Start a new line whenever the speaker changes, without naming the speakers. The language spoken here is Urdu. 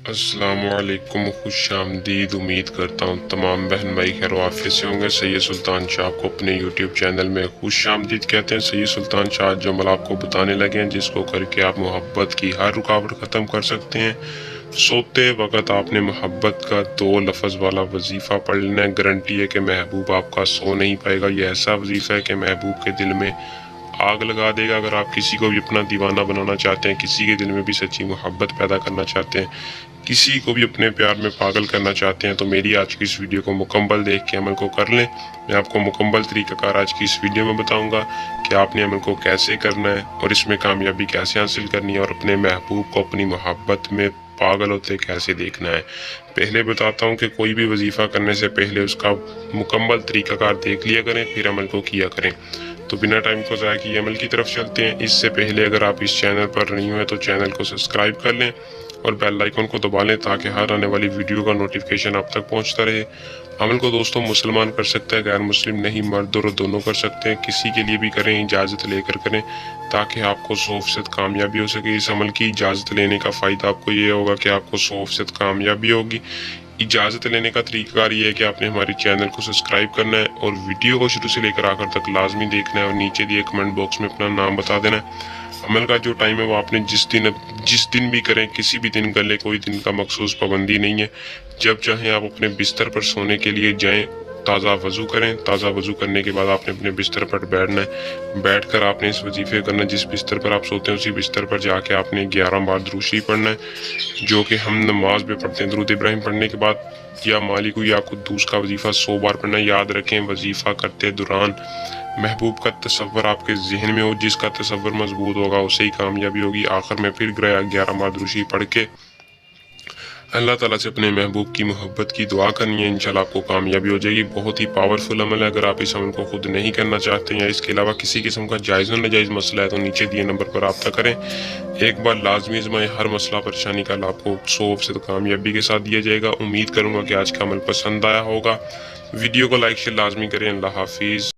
السلام علیکم، خوش آمدید۔ امید کرتا ہوں تمام بہن بھائی خیر و عافیت سے ہوں گے۔ سید سلطان شاہ کو اپنے یوٹیوب چینل میں خوش آمدید کہتے ہیں۔ سید سلطان شاہ جو عمل آپ کو بتانے لگے ہیں جس کو کر کے آپ محبت کی ہر رکاوٹ ختم کر سکتے ہیں۔ سوتے وقت آپ نے محبت کا 2 لفظ والا وظیفہ پڑھ لینا ہے۔ گارنٹی ہے کہ محبوب آپ کا سو نہیں پائے گا۔ یہ ایسا وظیفہ ہے کہ محبوب کے دل میں آگ لگا دے گا۔ اگر آپ کسی کو بھی اپنا دیوانہ بنانا چاہتے ہیں، کسی کے دل میں بھی سچی محبت پیدا کرنا چاہتے ہیں، کسی کو بھی اپنے پیار میں پاگل کرنا چاہتے ہیں، تو میری آج کی اس ویڈیو کو مکمل دیکھ کے عمل کو کر لیں۔ میں آپ کو مکمل طریقہ کار آج کی اس ویڈیو میں بتاؤں گا کہ آپ نے عمل کو کیسے کرنا ہے اور اس میں کامیابی کیسے حاصل کرنی ہے اور اپنے محبوب کو اپنی محبت میں پاگل ہوتے کیسے دیکھنا ہے۔ پہلے بتاتا ہوں کہ کوئی بھی وظیفہ کرنے سے پہلے اس کا مکمل طریقہ کار دیکھ لیا کریں، پھر عمل کو کیا کریں۔ تو بنا ٹائم کو ضائع کیے عمل کی طرف چلتے ہیں۔ اس سے پہلے اگر آپ اس چینل پر نہیں ہوئے تو چینل کو سبسکرائب کر لیں اور بیل آئیکن کو دبا لیں تاکہ ہر آنے والی ویڈیو کا نوٹیفیکیشن آپ تک پہنچتا رہے۔ عمل کو دوستوں مسلمان کر سکتا ہے، غیر مسلم نہیں، مرد اور دونوں کر سکتے ہیں۔ کسی کے لیے بھی کریں، اجازت لے کر کریں تاکہ آپ کو 100% کامیابی ہو سکے۔ اس عمل کی اجازت لینے کا فائدہ آپ کو یہ ہوگا کہ آپ کو 100% کامیابی ہوگی۔ اجازت لینے کا طریقہ کار یہ ہے کہ آپ نے ہماری چینل کو سبسکرائب کرنا ہے اور ویڈیو کو شروع سے لے کر آخر تک لازمی دیکھنا ہے اور نیچے دیے کمنٹ باکس میں اپنا نام بتا دینا ہے۔ عمل کا جو ٹائم ہے وہ آپ نے جس دن بھی کریں، کسی بھی دن کر لیں، کوئی دن کا مخصوص پابندی نہیں ہے۔ جب چاہیں آپ اپنے بستر پر سونے کے لیے جائیں، تازہ وضو کریں۔ تازہ وضو کرنے کے بعد آپ نے اپنے بستر پر بیٹھنا ہے۔ بیٹھ کر آپ نے اس وظیفے کرنا ہے۔ جس بستر پر آپ سوتے ہیں اسی بستر پر جا کے آپ نے 11 بار درود شریف پڑھنا ہے، جو کہ ہم نماز میں پڑھتے ہیں۔ درود ابراہیم پڑھنے کے بعد یا مالک یا قدوس کا وظیفہ 100 بار پڑھنا ہے۔ یاد رکھیں وظیفہ کرتے دوران محبوب کا تصور آپ کے ذہن میں ہو۔ جس کا تصور مضبوط ہوگا اسے ہی کامیابی ہوگی۔ آخر میں پھر 11 بار درود شریف پڑھ کے اللہ تعالیٰ سے اپنے محبوب کی محبت کی دعا کرنی ہے، انشاءاللہ آپ کو کامیابی ہو جائے گی۔ بہت ہی پاورفل عمل ہے۔ اگر آپ اس عمل کو خود نہیں کرنا چاہتے ہیں یا اس کے علاوہ کسی قسم کا جائز و ناجائز مسئلہ ہے تو نیچے دیے نمبر پر رابطہ کریں۔ ایک بار لازمی آزمائیں، ہر مسئلہ پریشانی کا حل آپ کو 100% کامیابی کے ساتھ دیا جائے گا۔ امید کروں گا کہ آج کا عمل پسند آیا ہوگا۔ ویڈیو کو لائک شیئر لازمی کریں۔ اللہ حافظ۔